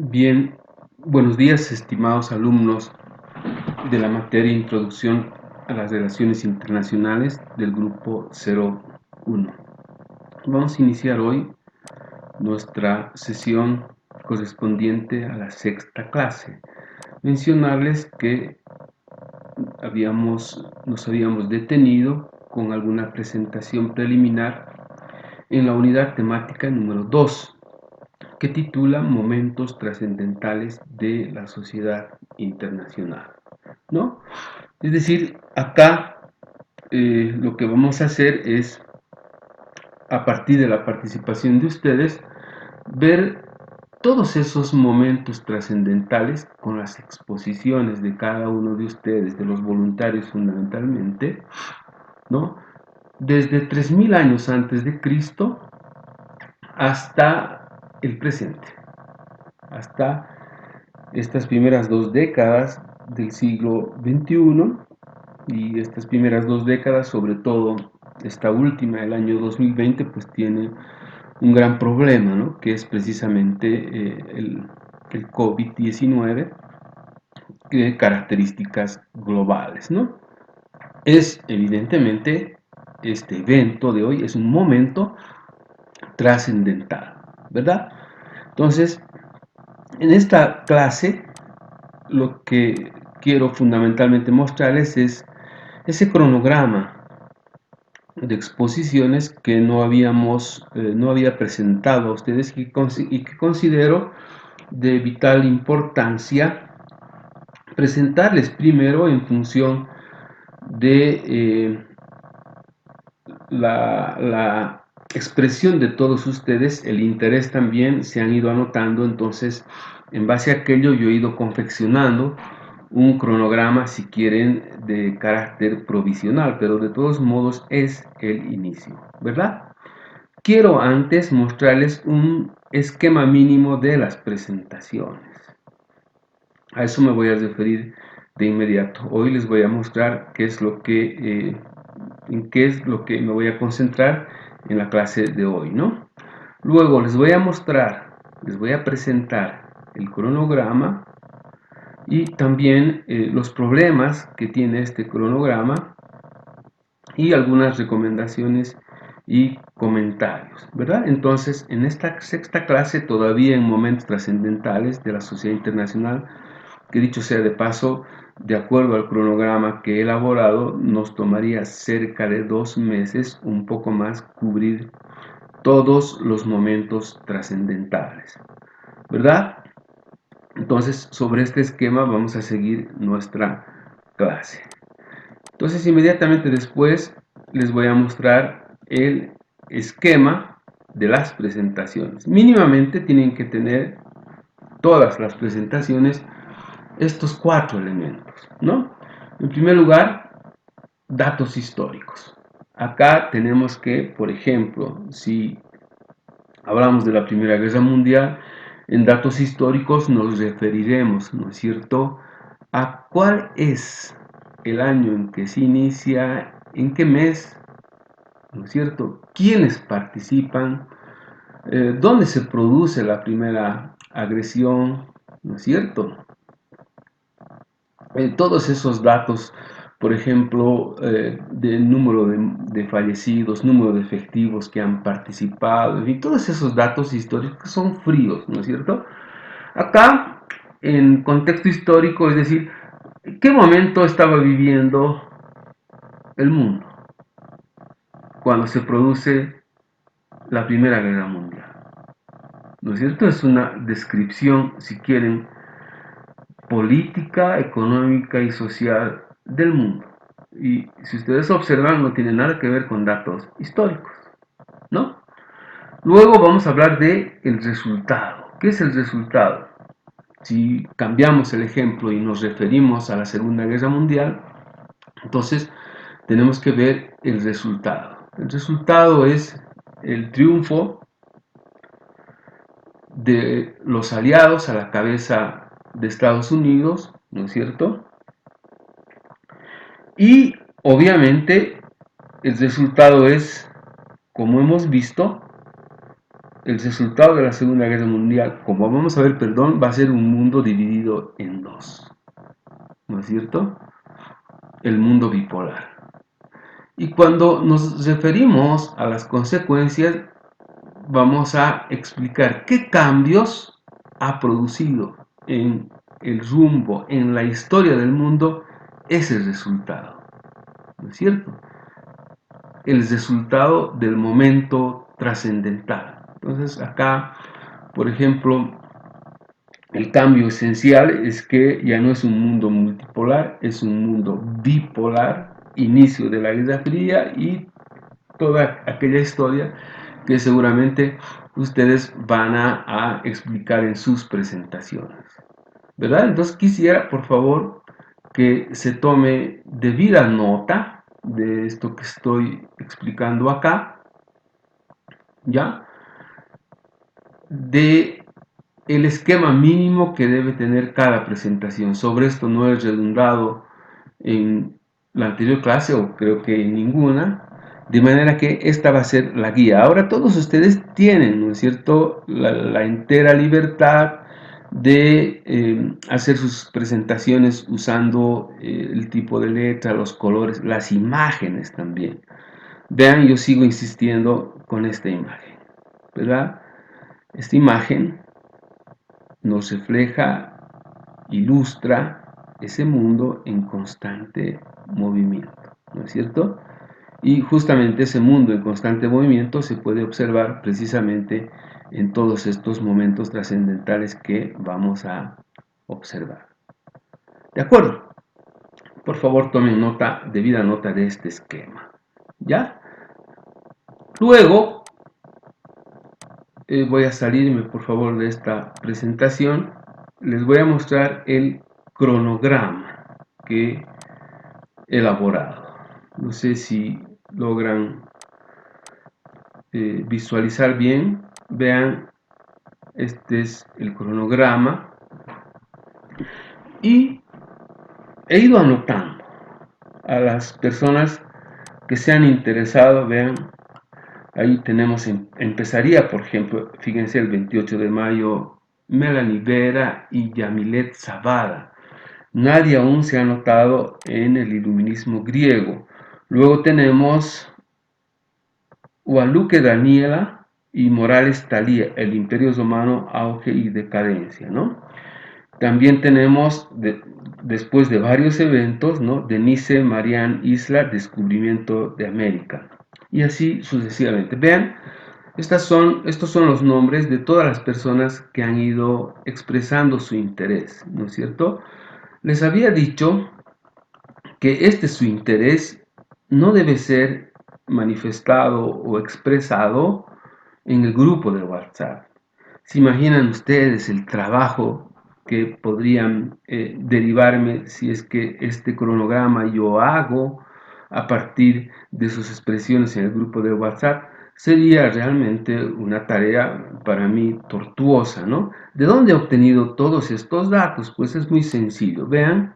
Bien, buenos días, estimados alumnos de la materia Introducción a las Relaciones Internacionales del grupo 01. Vamos a iniciar hoy nuestra sesión correspondiente a la sexta clase. Mencionarles que nos habíamos detenido con alguna presentación preliminar en la unidad temática número 2, que titula Momentos trascendentales de la sociedad internacional, ¿no? Es decir, acá lo que vamos a hacer es, a partir de la participación de ustedes, ver todos esos momentos trascendentales con las exposiciones de cada uno de ustedes, de los voluntarios fundamentalmente, ¿no? Desde 3000 años antes de Cristo hasta el presente, hasta estas primeras 2 décadas del siglo XXI y estas primeras 2 décadas, sobre todo esta última, el año 2020, pues tiene un gran problema, ¿no? Que es precisamente el COVID-19, de características globales, ¿no? Es evidentemente, este evento de hoy es un momento trascendental, ¿verdad? Entonces, en esta clase, lo que quiero fundamentalmente mostrarles es ese cronograma de exposiciones que no había presentado a ustedes y que considero de vital importancia presentarles primero en función de la expresión de todos ustedes, el interés también se han ido anotando. Entonces, en base a aquello yo he ido confeccionando un cronograma, si quieren, de carácter provisional, pero de todos modos es el inicio, ¿verdad? Quiero antes mostrarles un esquema mínimo de las presentaciones. A eso me voy a referir de inmediato. Hoy les voy a mostrar en qué es lo que me voy a concentrar en la clase de hoy, ¿no? Luego les voy a presentar el cronograma y también los problemas que tiene este cronograma y algunas recomendaciones y comentarios, ¿verdad? Entonces, en esta sexta clase, todavía en momentos trascendentales de la sociedad internacional, que dicho sea de paso, de acuerdo al cronograma que he elaborado, nos tomaría cerca de 2 meses, un poco más, cubrir todos los momentos trascendentales, ¿verdad? Entonces, sobre este esquema vamos a seguir nuestra clase. Entonces, inmediatamente después les voy a mostrar el esquema de las presentaciones. Mínimamente tienen que tener todas las presentaciones estos 4 elementos, ¿no? En primer lugar, datos históricos. Acá tenemos que, por ejemplo, si hablamos de la Primera Guerra Mundial, en datos históricos nos referiremos, ¿no es cierto?, a cuál es el año en que se inicia, en qué mes, ¿no es cierto?, quiénes participan, dónde se produce la primera agresión, ¿no es cierto? Todos esos datos, por ejemplo, de número de fallecidos, número de efectivos que han participado, en fin, todos esos datos históricos son fríos, ¿no es cierto? Acá, en contexto histórico, es decir, ¿qué momento estaba viviendo el mundo cuando se produce la Primera Guerra Mundial? ¿No es cierto? Es una descripción, si quieren, política, económica y social del mundo. Y si ustedes observan, no tiene nada que ver con datos históricos, ¿no? Luego vamos a hablar de el resultado. ¿Qué es el resultado? Si cambiamos el ejemplo y nos referimos a la Segunda Guerra Mundial, entonces tenemos que ver el resultado. El resultado es el triunfo de los aliados a la cabeza de Estados Unidos, ¿no es cierto? Y obviamente el resultado es, como hemos visto, el resultado de la Segunda Guerra Mundial, como vamos a ver, perdón, va a ser un mundo dividido en dos, ¿no es cierto? El mundo bipolar. Y cuando nos referimos a las consecuencias, vamos a explicar qué cambios ha producido en el rumbo, en la historia del mundo, ese resultado, ¿no es cierto? El resultado del momento trascendental. Entonces acá, por ejemplo, el cambio esencial es que ya no es un mundo multipolar, es un mundo bipolar, inicio de la Guerra Fría y toda aquella historia que seguramente ustedes van a explicar en sus presentaciones, ¿verdad? Entonces quisiera, por favor, que se tome debida nota de esto que estoy explicando acá, ¿ya? De el esquema mínimo que debe tener cada presentación. Sobre esto no he redundado en la anterior clase, o creo que en ninguna, de manera que esta va a ser la guía. Ahora todos ustedes tienen, ¿no es cierto?, la entera libertad de hacer sus presentaciones usando el tipo de letra, los colores, las imágenes también. Vean, yo sigo insistiendo con esta imagen, ¿verdad? Esta imagen nos refleja, ilustra ese mundo en constante movimiento, ¿no es cierto? Y justamente ese mundo en constante movimiento se puede observar precisamente en todos estos momentos trascendentales que vamos a observar. ¿De acuerdo? Por favor, tomen nota, debida nota de este esquema. ¿Ya? Luego, voy a salirme por favor de esta presentación. Les voy a mostrar el cronograma que he elaborado. No sé si logran visualizar bien. Vean, este es el cronograma y he ido anotando a las personas que se han interesado. Vean, ahí tenemos, empezaría por ejemplo, fíjense, el 28 de mayo Melanie Vera y Yamilet Zavada. Nadie aún se ha notado en el iluminismo griego. Luego tenemos Guadalupe Daniela y Morales Talía, el Imperio Romano, auge y decadencia, ¿no? También tenemos, después de varios eventos, ¿no?, Denise Marian Isla, descubrimiento de América. Y así sucesivamente. Vean, estos son los nombres de todas las personas que han ido expresando su interés, ¿no es cierto? Les había dicho que su interés no debe ser manifestado o expresado en el grupo de WhatsApp. ¿Se imaginan ustedes el trabajo que podrían derivarme si es que este cronograma yo hago a partir de sus expresiones en el grupo de WhatsApp? Sería realmente una tarea para mí tortuosa, ¿no? ¿De dónde he obtenido todos estos datos? Pues es muy sencillo. Vean,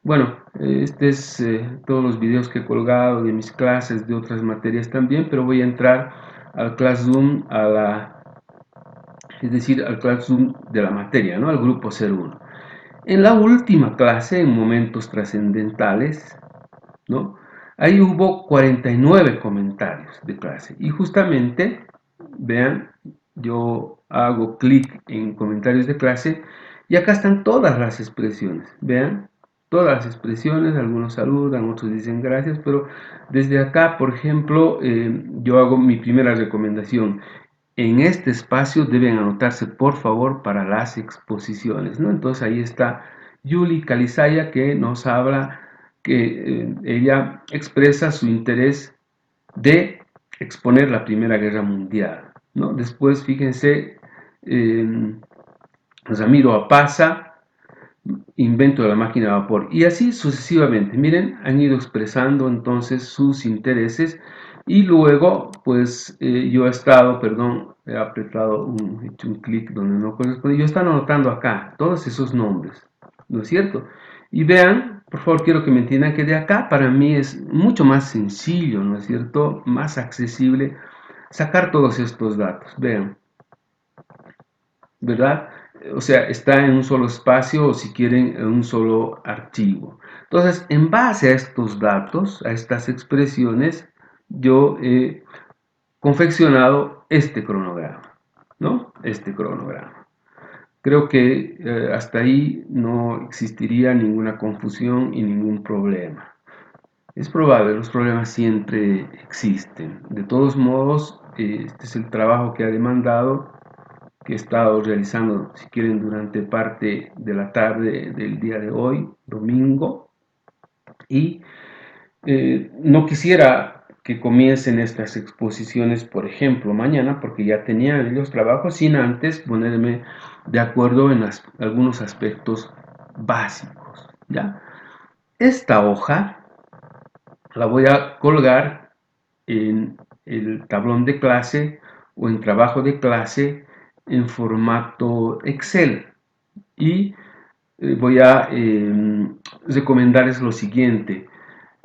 bueno, este es todos los videos que he colgado de mis clases, de otras materias también, pero voy a entrar al Classroom, es decir, al Classroom de la materia, ¿no?, al grupo 01. En la última clase, en momentos trascendentales, ¿no?, ahí hubo 49 comentarios de clase. Y justamente, vean, yo hago clic en comentarios de clase y acá están todas las expresiones. Vean, todas las expresiones, algunos saludan, otros dicen gracias, pero desde acá, por ejemplo, yo hago mi primera recomendación. En este espacio deben anotarse, por favor, para las exposiciones, ¿no? Entonces ahí está Yuli Calizaya, que nos habla que ella expresa su interés de exponer la Primera Guerra Mundial, ¿no? Después, fíjense, Ramiro Apaza, invento de la máquina de vapor, y así sucesivamente. Miren, han ido expresando entonces sus intereses. Y luego, pues yo he estado, perdón, he apretado he hecho un clic donde no corresponde. Yo estaba anotando acá todos esos nombres, ¿no es cierto? Y vean, por favor, quiero que me entiendan que de acá para mí es mucho más sencillo, ¿no es cierto? Más accesible sacar todos estos datos. Vean, ¿verdad? O sea, está en un solo espacio o si quieren en un solo archivo. Entonces, en base a estos datos, a estas expresiones, yo he confeccionado este cronograma, ¿no? Este cronograma. Creo que hasta ahí no existiría ninguna confusión y ningún problema. Es probable, los problemas siempre existen. De todos modos, este es el trabajo que ha demandado, que he estado realizando, si quieren, durante parte de la tarde del día de hoy, domingo, y no quisiera que comiencen estas exposiciones, por ejemplo, mañana, porque ya tenían ellos trabajo, sin antes ponerme de acuerdo en algunos aspectos básicos, ¿ya? Esta hoja la voy a colgar en el tablón de clase o en trabajo de clase en formato Excel y voy a recomendarles lo siguiente.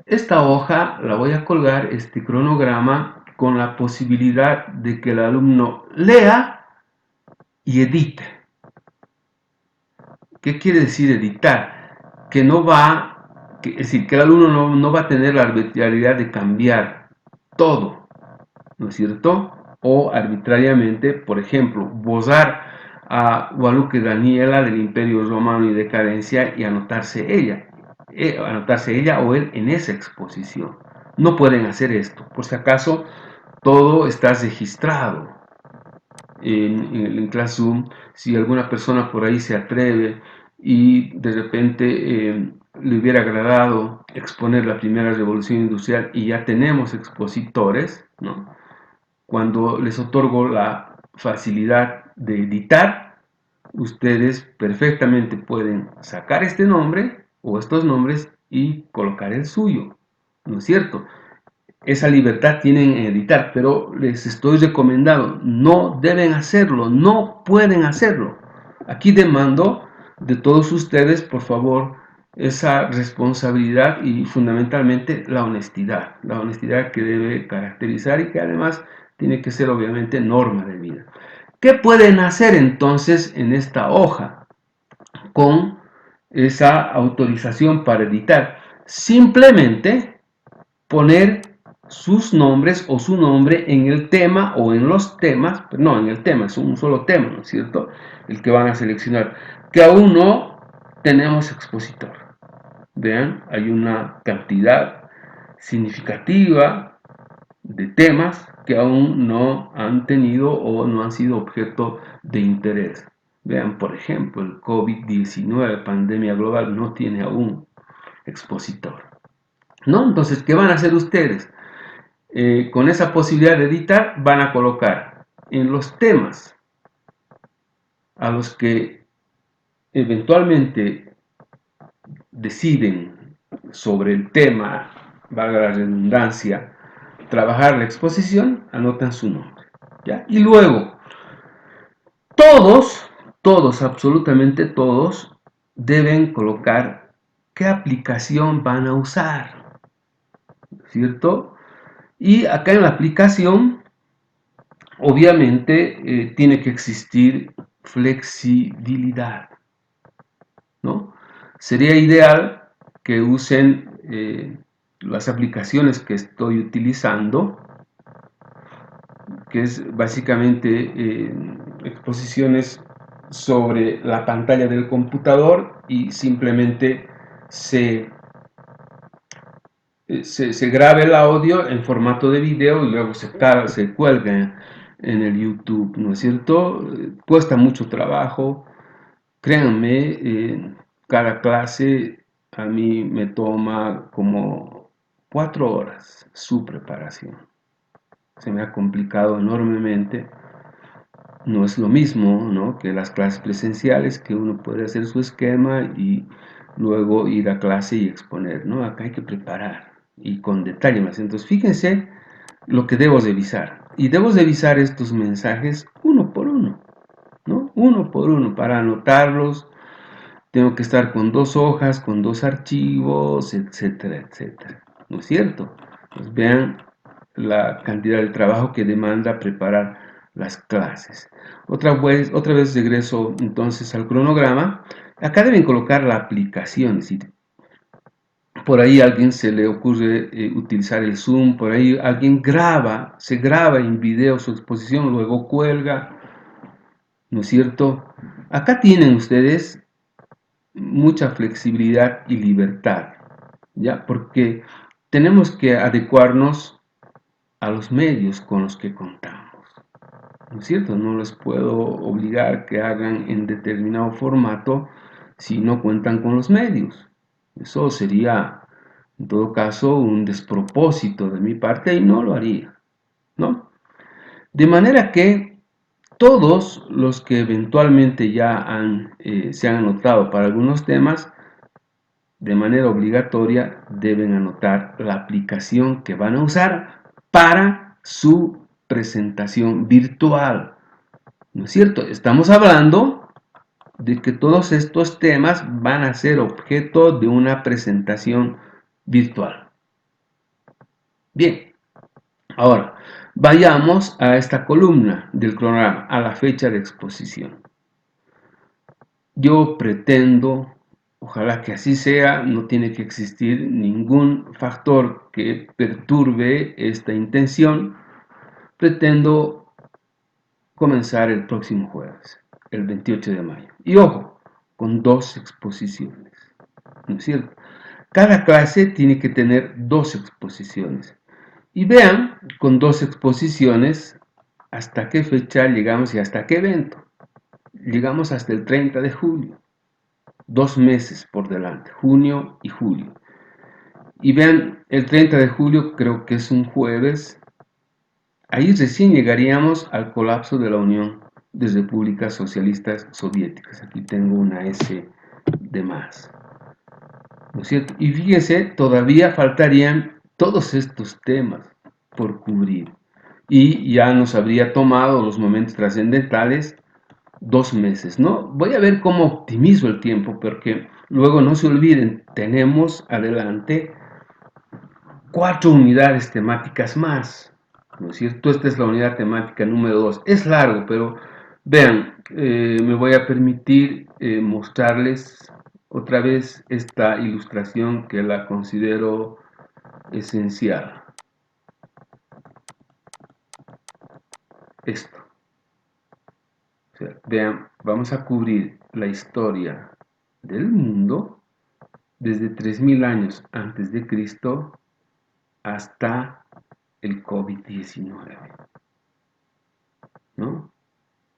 Esta hoja la voy a colgar, este cronograma, con la posibilidad de que el alumno lea y edite. ¿Qué quiere decir editar? Que no va, es decir, que el alumno no va a tener la arbitrariedad de cambiar todo, ¿no es cierto? O arbitrariamente, por ejemplo, borrar a Guadalupe Daniela del Imperio Romano y Decadencia y anotarse ella o él en esa exposición. No pueden hacer esto, por si acaso todo está registrado en Classroom. Si alguna persona por ahí se atreve y de repente le hubiera agradado exponer la primera revolución industrial y ya tenemos expositores, ¿no? Cuando les otorgo la facilidad de editar, ustedes perfectamente pueden sacar este nombre o estos nombres y colocar el suyo, ¿no es cierto? Esa libertad tienen en editar, pero les estoy recomendando, no deben hacerlo, no pueden hacerlo. Aquí demando de todos ustedes, por favor, esa responsabilidad y fundamentalmente la honestidad que debe caracterizar y que además tiene que ser obviamente norma de vida. ¿Qué pueden hacer entonces en esta hoja con esa autorización para editar? Simplemente poner sus nombres o su nombre en el tema o en los temas, no, en el tema, es un solo tema, ¿no es cierto? El que van a seleccionar, que aún no tenemos expositor. Vean, hay una cantidad significativa de temas que aún no han tenido o no han sido objeto de interés. Vean, por ejemplo, el COVID-19, pandemia global, no tiene aún expositor, ¿no? Entonces, ¿qué van a hacer ustedes? Con esa posibilidad de editar, van a colocar en los temas a los que eventualmente deciden sobre el tema, valga la redundancia, trabajar la exposición, anotan su nombre, ¿ya? Y luego, absolutamente todos, deben colocar qué aplicación van a usar, ¿cierto? Y acá en la aplicación, obviamente, tiene que existir flexibilidad, ¿no? Sería ideal que usen las aplicaciones que estoy utilizando, que es básicamente exposiciones sobre la pantalla del computador y simplemente se se grabe el audio en formato de video y luego se cuelga en el YouTube, ¿no es cierto? Cuesta mucho trabajo, créanme, cada clase a mí me toma como 4 horas su preparación. Se me ha complicado enormemente. No es lo mismo, ¿no?, que las clases presenciales, que uno puede hacer su esquema y luego ir a clase y exponer, ¿no? Acá hay que preparar y con detalle más. Entonces, fíjense lo que debo revisar. Y debo revisar estos mensajes uno por uno, ¿no? Uno por uno para anotarlos. Tengo que estar con 2 hojas, con 2 archivos, etcétera, etcétera. ¿No es cierto? Pues vean la cantidad de trabajo que demanda preparar las clases. Otra vez regreso entonces al cronograma. Acá deben colocar la aplicación, es decir, por ahí a alguien se le ocurre utilizar el Zoom, por ahí alguien se graba en video su exposición, luego cuelga, ¿no es cierto? Acá tienen ustedes mucha flexibilidad y libertad, ¿ya? Porque tenemos que adecuarnos a los medios con los que contamos, ¿no es cierto? No les puedo obligar que hagan en determinado formato si no cuentan con los medios. Eso sería, en todo caso, un despropósito de mi parte y no lo haría, ¿no? De manera que todos los que eventualmente ya se han anotado para algunos temas, de manera obligatoria deben anotar la aplicación que van a usar para su presentación virtual. ¿No es cierto? Estamos hablando de que todos estos temas van a ser objeto de una presentación virtual. Bien, ahora vayamos a esta columna del cronograma, a la fecha de exposición. Yo pretendo, ojalá que así sea, no tiene que existir ningún factor que perturbe esta intención. Pretendo comenzar el próximo jueves, el 28 de mayo. Y ojo, con 2 exposiciones, ¿no es cierto? Cada clase tiene que tener 2 exposiciones. Y vean, con 2 exposiciones, hasta qué fecha llegamos y hasta qué evento. Llegamos hasta el 30 de julio. 2 meses por delante, junio y julio. Y vean, el 30 de julio creo que es un jueves. Ahí recién llegaríamos al colapso de la Unión de Repúblicas Socialistas Soviéticas. Aquí tengo una S de más, ¿no es cierto? Y fíjense, todavía faltarían todos estos temas por cubrir. Y ya nos habría tomado los momentos trascendentales 2 meses, ¿no? Voy a ver cómo optimizo el tiempo, porque luego no se olviden, tenemos adelante 4 unidades temáticas más, ¿no es cierto? Esta es la unidad temática número 2. Es largo, pero vean, me voy a permitir mostrarles otra vez esta ilustración que la considero esencial. Esto. O sea, vean, vamos a cubrir la historia del mundo desde 3000 años antes de Cristo hasta el COVID-19, ¿no?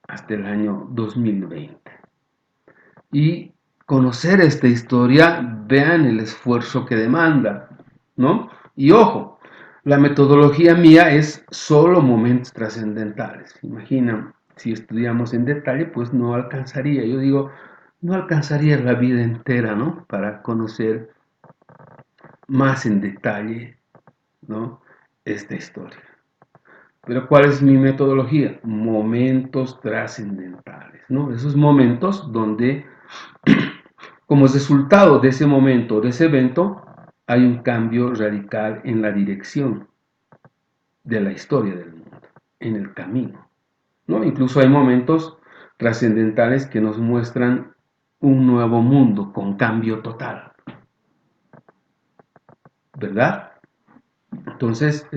Hasta el año 2020. Y conocer esta historia, vean el esfuerzo que demanda, ¿no? Y ojo, la metodología mía es solo momentos trascendentales. Imaginan, si estudiamos en detalle, pues no alcanzaría. Yo digo, no alcanzaría la vida entera, ¿no? Para conocer más en detalle, ¿no? Esta historia. Pero ¿cuál es mi metodología? Momentos trascendentales, ¿no? Esos momentos donde, como resultado de ese momento, de ese evento, hay un cambio radical en la dirección de la historia del mundo, en el camino, ¿no? Incluso hay momentos trascendentales que nos muestran un nuevo mundo con cambio total, ¿verdad? Entonces,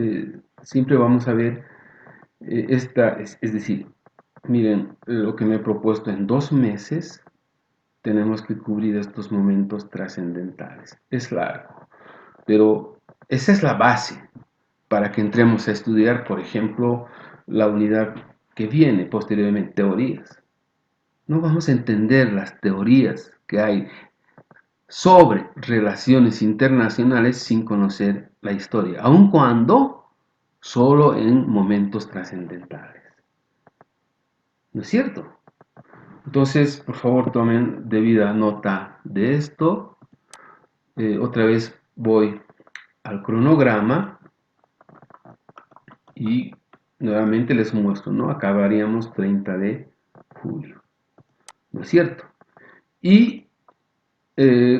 siempre vamos a ver es decir, miren, lo que me he propuesto en 2 meses, tenemos que cubrir estos momentos trascendentales. Es largo, pero esa es la base para que entremos a estudiar, por ejemplo, la unidad que viene posteriormente, teorías. No vamos a entender las teorías que hay sobre relaciones internacionales sin conocer la historia, aun cuando solo en momentos trascendentales. ¿No es cierto? Entonces, por favor, tomen debida nota de esto. Otra vez voy al cronograma y nuevamente les muestro, ¿no? Acabaríamos 30 de julio, ¿no es cierto? Y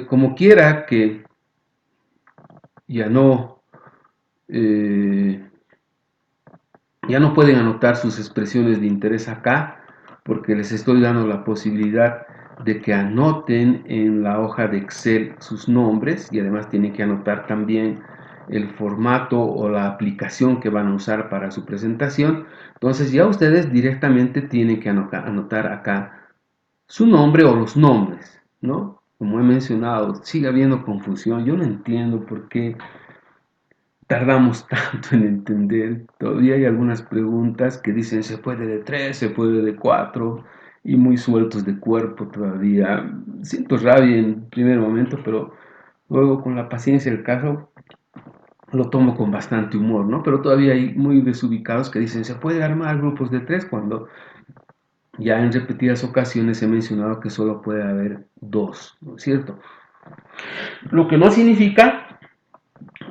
como quiera que ya no Ya no pueden anotar sus expresiones de interés acá porque les estoy dando la posibilidad de que anoten en la hoja de Excel sus nombres y además tienen que anotar también el formato o la aplicación que van a usar para su presentación. Entonces ya ustedes directamente tienen que anotar acá su nombre o los nombres, ¿no? Como he mencionado, sigue habiendo confusión. Yo no entiendo por qué tardamos tanto en entender. Todavía hay algunas preguntas que dicen se puede de 3, se puede de 4 y muy sueltos de cuerpo todavía. Siento rabia en primer momento, pero luego con la paciencia del caso lo tomo con bastante humor, ¿no? Pero todavía hay muy desubicados que dicen se puede armar grupos de 3 cuando ya en repetidas ocasiones he mencionado que solo puede haber 2, ¿no es cierto? Lo que no significa,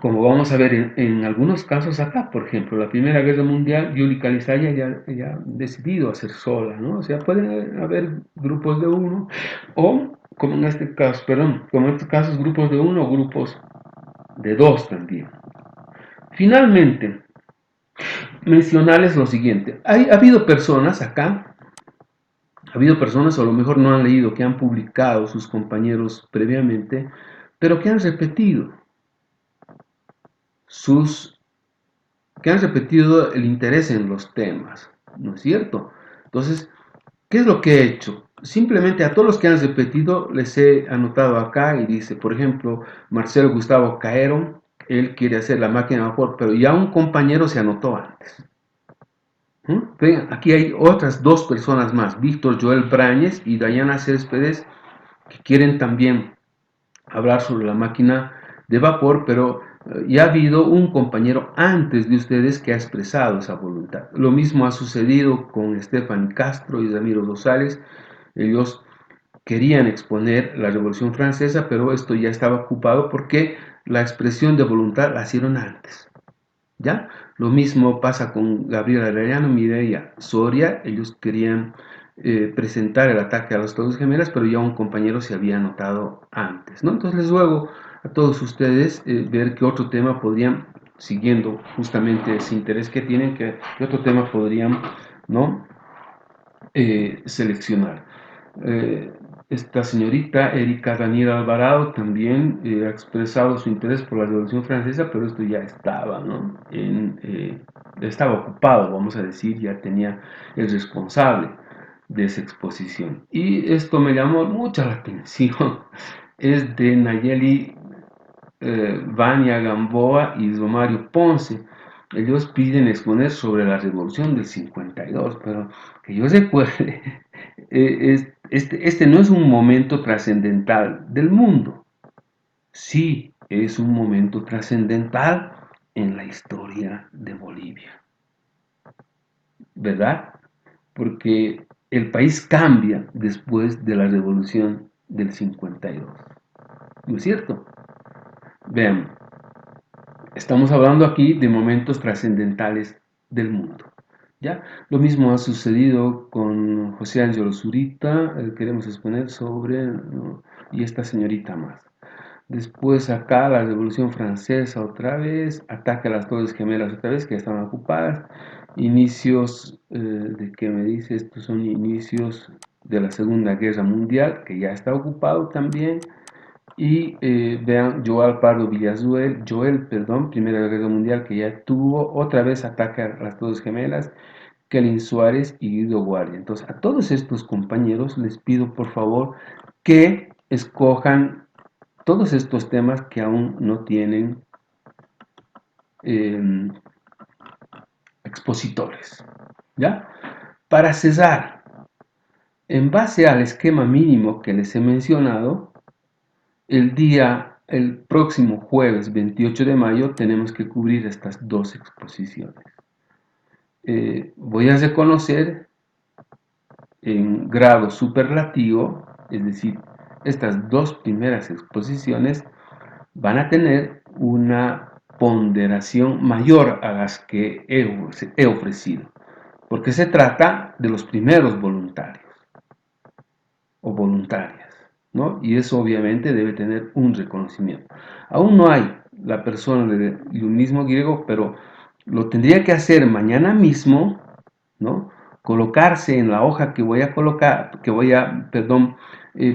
como vamos a ver en algunos casos acá, por ejemplo, la Primera Guerra Mundial, Yuli Kalizaya ya ha decidido hacer sola, ¿no? O sea, pueden haber grupos de uno, o como en este caso, perdón, como en estos casos, grupos de uno o grupos de dos también. Finalmente, mencionarles lo siguiente, ha habido personas acá, ha habido personas, o a lo mejor no han leído, que han publicado sus compañeros previamente, pero que han repetido sus que han repetido el interés en los temas, ¿no es cierto? Entonces, ¿qué es lo que he hecho? Simplemente a todos los que han repetido les he anotado acá y dice, por ejemplo, Marcelo Gustavo Caero, él quiere hacer la máquina de vapor, pero ya un compañero se anotó antes. Vean, aquí hay otras dos personas más, Víctor Joel Brañez y Dayana Céspedes, que quieren también hablar sobre la máquina de vapor, pero ya ha habido un compañero antes de ustedes que ha expresado esa voluntad. Lo mismo ha sucedido con Stephanie Castro y Ramiro Rosales. Ellos querían exponer la Revolución Francesa, pero esto ya estaba ocupado porque la expresión de voluntad la hicieron antes. ¿Ya? Lo mismo pasa con Gabriel Arellano, Mireia Soria. Ellos querían presentar el ataque a las Torres Gemelas, pero ya un compañero se había anotado antes, ¿no? Entonces les ruego a todos ustedes ver qué otro tema podrían, siguiendo justamente ese interés que tienen, qué otro tema podrían, ¿no? Seleccionar. Eh, Esta señorita Erika Daniela Alvarado también ha expresado su interés por la Revolución Francesa, pero esto ya estaba, ¿no? Estaba ocupado, vamos a decir, ya tenía el responsable de esa exposición. Y esto me llamó mucho la atención. Es de Nayeli Vania Gamboa y Romario Ponce. Ellos piden exponer sobre la Revolución del 52, pero que yo recuerde, este no es un momento trascendental del mundo. Sí, es un momento trascendental en la historia de Bolivia, ¿verdad? Porque el país cambia después de la Revolución del 52. ¿No es cierto? Vean, estamos hablando aquí de momentos trascendentales del mundo. ¿Ya? Lo mismo ha sucedido con José Ángelo Zurita, queremos exponer sobre, ¿no? Y esta señorita más. Después acá la Revolución Francesa otra vez, ataque a las Torres Gemelas otra vez, que ya estaban ocupadas. Inicios, ¿de qué me dice? Estos son inicios de la Segunda Guerra Mundial, que ya está ocupado también. Y vean, Joel Pardo Villazuel, Primera Guerra Mundial, que ya tuvo otra vez ataque a las Torres Gemelas, Kelly Suárez y Guido Guardia. Entonces, a todos estos compañeros les pido por favor que escojan todos estos temas que aún no tienen eh, expositores. ¿Ya? Para cesar, en base al esquema mínimo que les he mencionado, el próximo jueves 28 de mayo tenemos que cubrir estas dos exposiciones. Voy a reconocer en grado superlativo, es decir, estas dos primeras exposiciones van a tener una ponderación mayor a las que he ofrecido, porque se trata de los primeros voluntarios o voluntarias, ¿no? Y eso obviamente debe tener un reconocimiento. Aún no hay la persona del iluminismo griego, pero lo tendría que hacer mañana mismo, ¿no? Colocarse en la hoja que voy a colocar,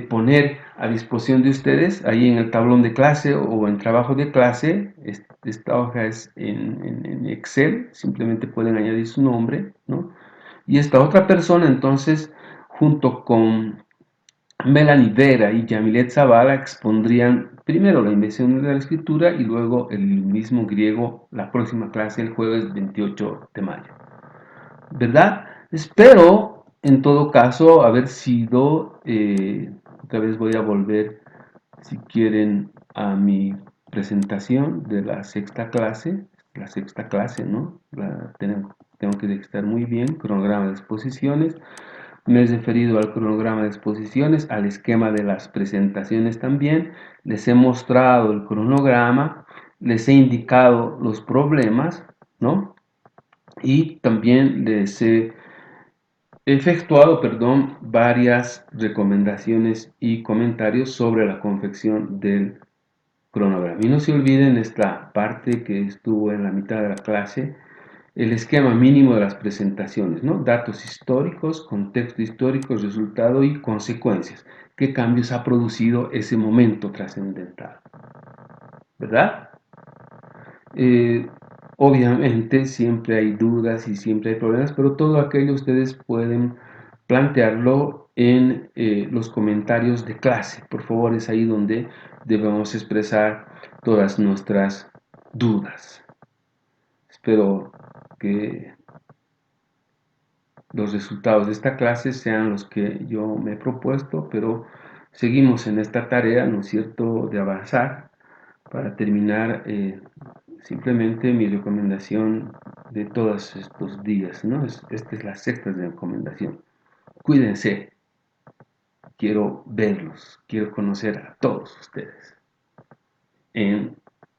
poner a disposición de ustedes, ahí en el tablón de clase o en trabajo de clase. Esta hoja es en Excel, simplemente pueden añadir su nombre, ¿no? Y esta otra persona, entonces, junto con Melanie Vera y Yamilet Zavala, expondrían primero la invención de la escritura y luego el mismo griego, la próxima clase, el jueves 28 de mayo. ¿Verdad? Espero, en todo caso, haber sido, otra vez voy a volver, si quieren, a mi presentación de la sexta clase, ¿no? Tengo que estar muy bien, cronograma de exposiciones. Me he referido al cronograma de exposiciones, al esquema de las presentaciones también. Les he mostrado el cronograma, les he indicado los problemas, ¿no? Y también les he efectuado, varias recomendaciones y comentarios sobre la confección del cronograma. Y no se olviden esta parte que estuvo en la mitad de la clase, el esquema mínimo de las presentaciones, ¿no? Datos históricos, contexto histórico, resultado y consecuencias. ¿Qué cambios ha producido ese momento trascendental? ¿Verdad? Eh, Obviamente siempre hay dudas y siempre hay problemas, pero todo aquello ustedes pueden plantearlo en los comentarios de clase. Por favor, es ahí donde debemos expresar todas nuestras dudas. Espero que los resultados de esta clase sean los que yo me he propuesto, pero seguimos en esta tarea, ¿no es cierto?, de avanzar para terminar simplemente mi recomendación de todos estos días, ¿no? Esta es la sexta recomendación. Cuídense, quiero verlos, quiero conocer a todos ustedes.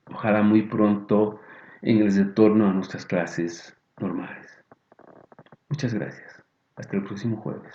Ojalá muy pronto en el retorno a nuestras clases normales. Muchas gracias. Hasta el próximo jueves.